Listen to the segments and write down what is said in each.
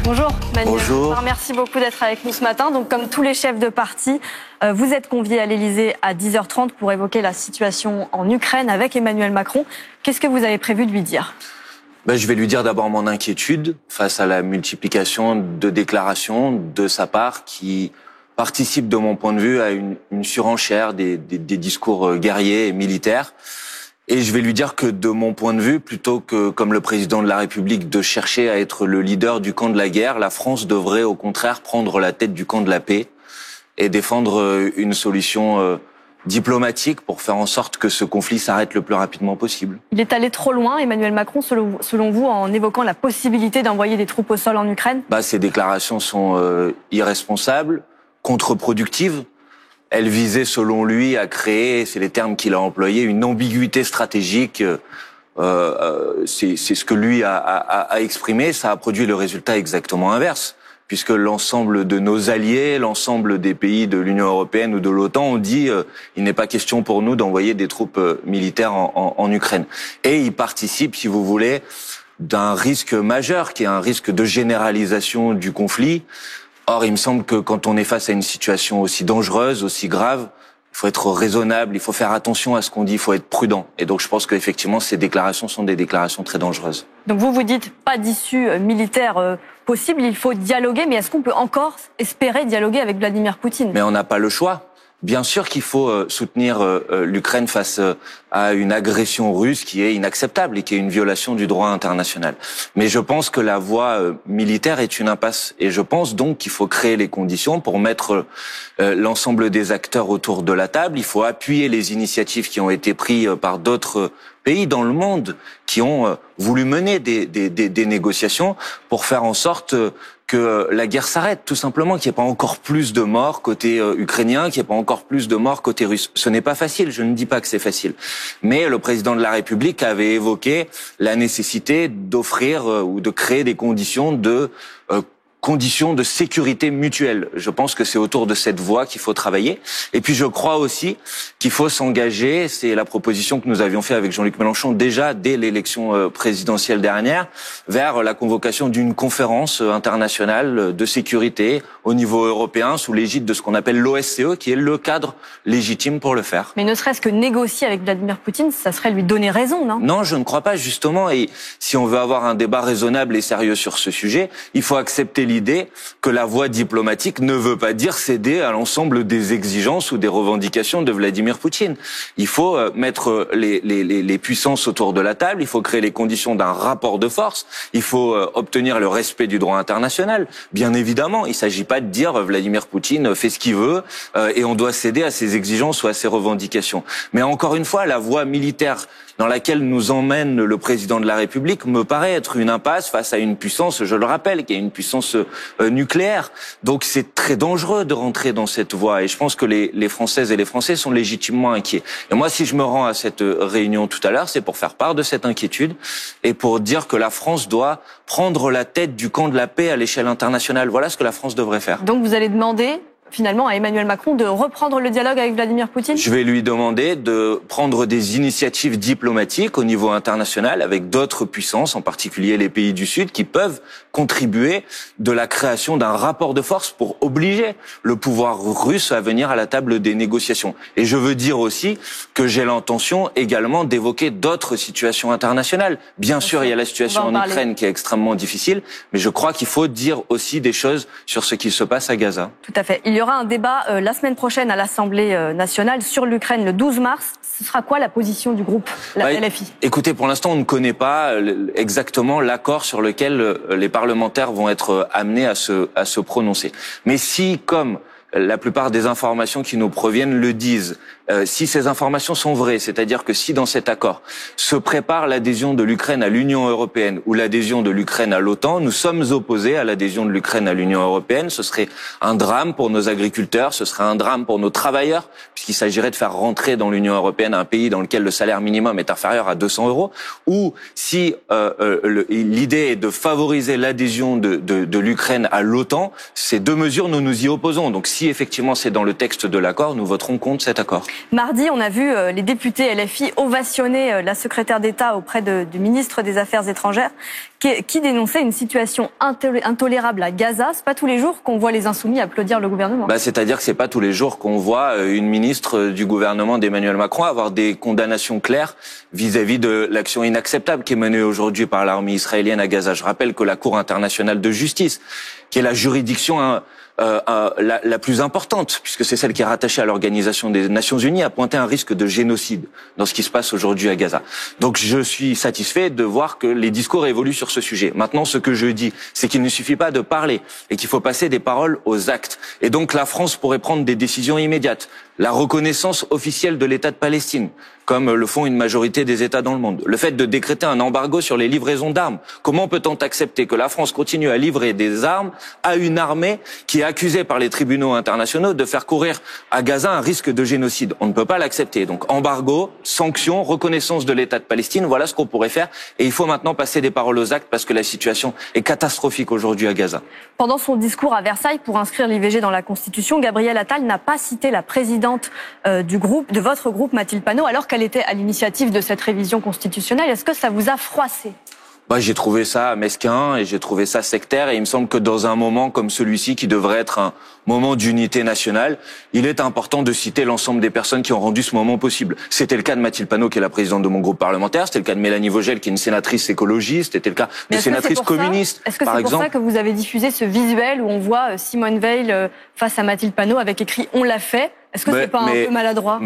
Bonjour Manuel. Bonjour. Merci beaucoup d'être avec nous ce matin. Donc, comme tous les chefs de parti, vous êtes conviés à l'Élysée à 10h30 pour évoquer la situation en Ukraine avec Emmanuel Macron. Qu'est-ce que vous avez prévu de lui dire ? Je vais lui dire d'abord mon inquiétude face à la multiplication de déclarations de sa part qui participent de mon point de vue à une surenchère des discours guerriers et militaires. Et je vais lui dire que de mon point de vue, plutôt que comme le président de la République de chercher à être le leader du camp de la guerre, la France devrait au contraire prendre la tête du camp de la paix et défendre une solution diplomatique pour faire en sorte que ce conflit s'arrête le plus rapidement possible. Il est allé trop loin, Emmanuel Macron, selon vous, en évoquant la possibilité d'envoyer des troupes au sol en Ukraine ? Ces déclarations sont irresponsables, contre-productives. Elle visait, selon lui, à créer, c'est les termes qu'il a employés, une ambiguïté stratégique. C'est ce que lui a exprimé. Ça a produit le résultat exactement inverse, puisque l'ensemble de nos alliés, l'ensemble des pays de l'Union européenne ou de l'OTAN ont dit il n'est pas question pour nous d'envoyer des troupes militaires en Ukraine. Et il participe, si vous voulez, d'un risque majeur, qui est un risque de généralisation du conflit. Or, il me semble que quand on est face à une situation aussi dangereuse, aussi grave, il faut être raisonnable, il faut faire attention à ce qu'on dit, il faut être prudent. Et donc, je pense qu'effectivement, ces déclarations sont des déclarations très dangereuses. Donc vous dites pas d'issue militaire possible, il faut dialoguer, mais est-ce qu'on peut encore espérer dialoguer avec Vladimir Poutine ? Mais on n'a pas le choix. Bien sûr qu'il faut soutenir l'Ukraine face à une agression russe qui est inacceptable et qui est une violation du droit international. Mais je pense que la voie militaire est une impasse. Et je pense donc qu'il faut créer les conditions pour mettre l'ensemble des acteurs autour de la table. Il faut appuyer les initiatives qui ont été prises par d'autres pays dans le monde qui ont voulu mener des négociations pour faire en sorte que la guerre s'arrête, tout simplement, qu'il n'y ait pas encore plus de morts côté ukrainien, qu'il n'y ait pas encore plus de morts côté russe. Ce n'est pas facile, je ne dis pas que c'est facile. Mais le président de la République avait évoqué la nécessité d'offrir ou de créer des conditions de sécurité mutuelle. Je pense que c'est autour de cette voie qu'il faut travailler. Et puis je crois aussi qu'il faut s'engager, c'est la proposition que nous avions fait avec Jean-Luc Mélenchon déjà dès l'élection présidentielle dernière, vers la convocation d'une conférence internationale de sécurité au niveau européen sous l'égide de ce qu'on appelle l'OSCE, qui est le cadre légitime pour le faire. Mais ne serait-ce que négocier avec Vladimir Poutine, ça serait lui donner raison, non ? Non, je ne crois pas, justement. Et si on veut avoir un débat raisonnable et sérieux sur ce sujet, il faut accepter l'idée que la voie diplomatique ne veut pas dire céder à l'ensemble des exigences ou des revendications de Vladimir Poutine. Il faut mettre les puissances autour de la table, il faut créer les conditions d'un rapport de force, il faut obtenir le respect du droit international. Bien évidemment, il ne s'agit pas de dire Vladimir Poutine fait ce qu'il veut et on doit céder à ses exigences ou à ses revendications. Mais encore une fois, la voie militaire dans laquelle nous emmène le président de la République me paraît être une impasse face à une puissance, je le rappelle, qui est une puissance nucléaire. Donc c'est très dangereux de rentrer dans cette voie et je pense que les Françaises et les Français sont légitimement inquiets. Et moi, si je me rends à cette réunion tout à l'heure, c'est pour faire part de cette inquiétude et pour dire que la France doit prendre la tête du camp de la paix à l'échelle internationale. Voilà ce que la France devrait faire. Donc vous allez demander finalement à Emmanuel Macron de reprendre le dialogue avec Vladimir Poutine ? Je vais lui demander de prendre des initiatives diplomatiques au niveau international avec d'autres puissances, en particulier les pays du Sud, qui peuvent contribuer de la création d'un rapport de force pour obliger le pouvoir russe à venir à la table des négociations. Et je veux dire aussi que j'ai l'intention également d'évoquer d'autres situations internationales. Bien sûr, il y a la situation en Ukraine qui est extrêmement difficile, mais je crois qu'il faut dire aussi des choses sur ce qui se passe à Gaza. Tout à fait. Il y aura un débat la semaine prochaine à l'Assemblée nationale sur l'Ukraine le 12 mars. Ce sera quoi la position du groupe, la LFI ? Écoutez, pour l'instant, on ne connaît pas exactement l'accord sur lequel les parlementaires vont être amenés à se prononcer. Mais si, comme la plupart des informations qui nous proviennent le disent, si ces informations sont vraies, c'est-à-dire que si dans cet accord se prépare l'adhésion de l'Ukraine à l'Union européenne ou l'adhésion de l'Ukraine à l'OTAN, nous sommes opposés à l'adhésion de l'Ukraine à l'Union européenne. Ce serait un drame pour nos agriculteurs, ce serait un drame pour nos travailleurs, puisqu'il s'agirait de faire rentrer dans l'Union européenne un pays dans lequel le salaire minimum est inférieur à 200 €. Ou si l'idée est de favoriser l'adhésion de l'Ukraine à l'OTAN, ces deux mesures, nous nous y opposons. Donc si effectivement c'est dans le texte de l'accord, nous voterons contre cet accord. Mardi, on a vu les députés LFI ovationner la secrétaire d'État auprès du ministre des Affaires étrangères qui dénonçait une situation intolérable à Gaza. C'est pas tous les jours qu'on voit les Insoumis applaudir le gouvernement. C'est-à-dire que c'est pas tous les jours qu'on voit une ministre du gouvernement d'Emmanuel Macron avoir des condamnations claires vis-à-vis de l'action inacceptable qui est menée aujourd'hui par l'armée israélienne à Gaza. Je rappelle que la Cour internationale de justice, qui est la juridiction la plus importante, puisque c'est celle qui est rattachée à l'Organisation des Nations Unies, a pointé un risque de génocide dans ce qui se passe aujourd'hui à Gaza. Donc je suis satisfait de voir que les discours évoluent sur ce sujet. Maintenant, ce que je dis, c'est qu'il ne suffit pas de parler et qu'il faut passer des paroles aux actes. Et donc la France pourrait prendre des décisions immédiates. La reconnaissance officielle de l'État de Palestine, comme le font une majorité des États dans le monde. Le fait de décréter un embargo sur les livraisons d'armes. Comment peut-on accepter que la France continue à livrer des armes à une armée qui est accusée par les tribunaux internationaux de faire courir à Gaza un risque de génocide? On ne peut pas l'accepter. Donc embargo, sanctions, reconnaissance de l'État de Palestine, voilà ce qu'on pourrait faire. Et il faut maintenant passer des paroles aux actes parce que la situation est catastrophique aujourd'hui à Gaza. Pendant son discours à Versailles pour inscrire l'IVG dans la Constitution, Gabriel Attal n'a pas cité la présidente de votre groupe, Mathilde Panot, alors qu'elle était à l'initiative de cette révision constitutionnelle. Est-ce que ça vous a froissé? J'ai trouvé ça mesquin et j'ai trouvé ça sectaire et il me semble que dans un moment comme celui-ci qui devrait être un moment d'unité nationale, il est important de citer l'ensemble des personnes qui ont rendu ce moment possible. C'était le cas de Mathilde Panot qui est la présidente de mon groupe parlementaire, c'était le cas de Mélanie Vogel qui est une sénatrice écologiste, c'était le cas de sénatrices communistes par exemple. Est-ce que c'est pour ça que vous avez diffusé ce visuel où on voit Simone Veil face à Mathilde Panot avec écrit « On l'a fait ». Est-ce que c'est pas un peu maladroit?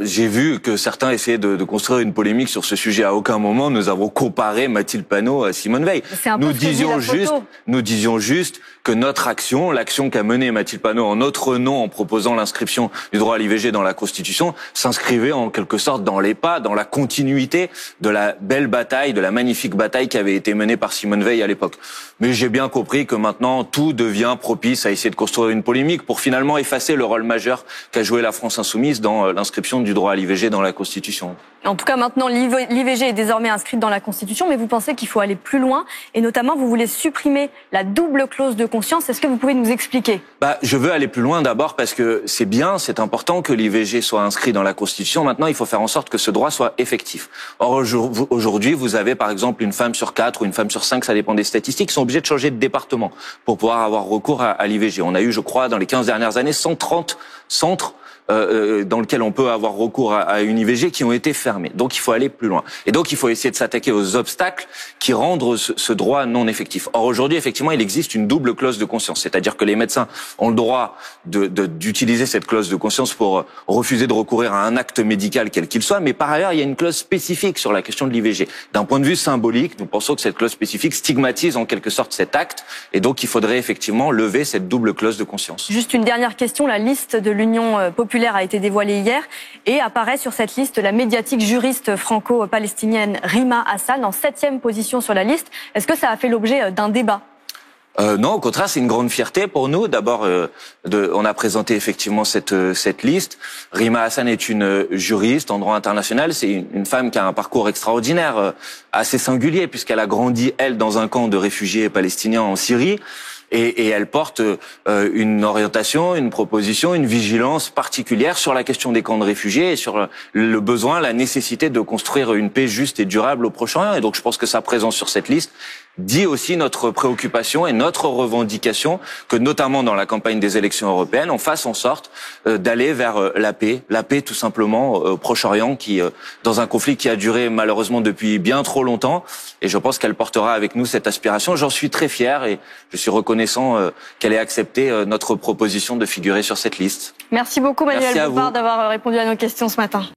J'ai vu que certains essayaient de construire une polémique sur ce sujet. À aucun moment nous avons comparé Mathilde Panot à Simone Veil. Nous disions juste que notre action, l'action qu'a menée Mathilde Panot en notre nom en proposant l'inscription du droit à l'IVG dans la Constitution, s'inscrivait en quelque sorte dans les pas, dans la continuité de la belle bataille, de la magnifique bataille qui avait été menée par Simone Veil à l'époque. Mais j'ai bien compris que maintenant tout devient propice à essayer de construire une polémique pour finalement effacer le rôle majeur qu'a joué la France insoumise dans l'inscription du droit à l'IVG dans la Constitution. En tout cas, maintenant, l'IVG est désormais inscrite dans la Constitution, mais vous pensez qu'il faut aller plus loin et notamment, vous voulez supprimer la double clause de conscience. Est-ce que vous pouvez nous expliquer? Je veux aller plus loin d'abord parce que c'est bien, c'est important que l'IVG soit inscrit dans la Constitution. Maintenant, il faut faire en sorte que ce droit soit effectif. Or, aujourd'hui, vous avez par exemple une femme sur 4 ou une femme sur 5, ça dépend des statistiques, qui sont obligées de changer de département pour pouvoir avoir recours à l'IVG. On a eu, je crois, dans les 15 dernières années, 130 centres dans lequel on peut avoir recours à une IVG qui ont été fermés. Donc il faut aller plus loin. Et donc il faut essayer de s'attaquer aux obstacles qui rendent ce droit non effectif. Or aujourd'hui, effectivement, il existe une double clause de conscience. C'est-à-dire que les médecins ont le droit d'utiliser cette clause de conscience pour refuser de recourir à un acte médical quel qu'il soit. Mais par ailleurs, il y a une clause spécifique sur la question de l'IVG. D'un point de vue symbolique, nous pensons que cette clause spécifique stigmatise en quelque sorte cet acte. Et donc il faudrait effectivement lever cette double clause de conscience. Juste une dernière question. La liste de l'Union populaire a été dévoilée hier et apparaît sur cette liste la médiatique juriste franco-palestinienne Rima Hassan en 7e position sur la liste. Est-ce que ça a fait l'objet d'un débat? Non, au contraire, c'est une grande fierté pour nous. D'abord, on a présenté effectivement cette liste. Rima Hassan est une juriste en droit international. C'est une femme qui a un parcours extraordinaire, assez singulier, puisqu'elle a grandi, elle, dans un camp de réfugiés palestiniens en Syrie. Et elle porte une orientation, une proposition, une vigilance particulière sur la question des camps de réfugiés et sur le besoin, la nécessité de construire une paix juste et durable au Proche-Orient. Et donc je pense que sa présence sur cette liste dit aussi notre préoccupation et notre revendication que notamment dans la campagne des élections européennes, on fasse en sorte d'aller vers la paix tout simplement au Proche-Orient, qui dans un conflit qui a duré malheureusement depuis bien trop longtemps. Et je pense qu'elle portera avec nous cette aspiration. J'en suis très fier et je suis reconnaissant qu'elle ait accepté notre proposition de figurer sur cette liste. Merci beaucoup Manuel Bompard d'avoir répondu à nos questions ce matin.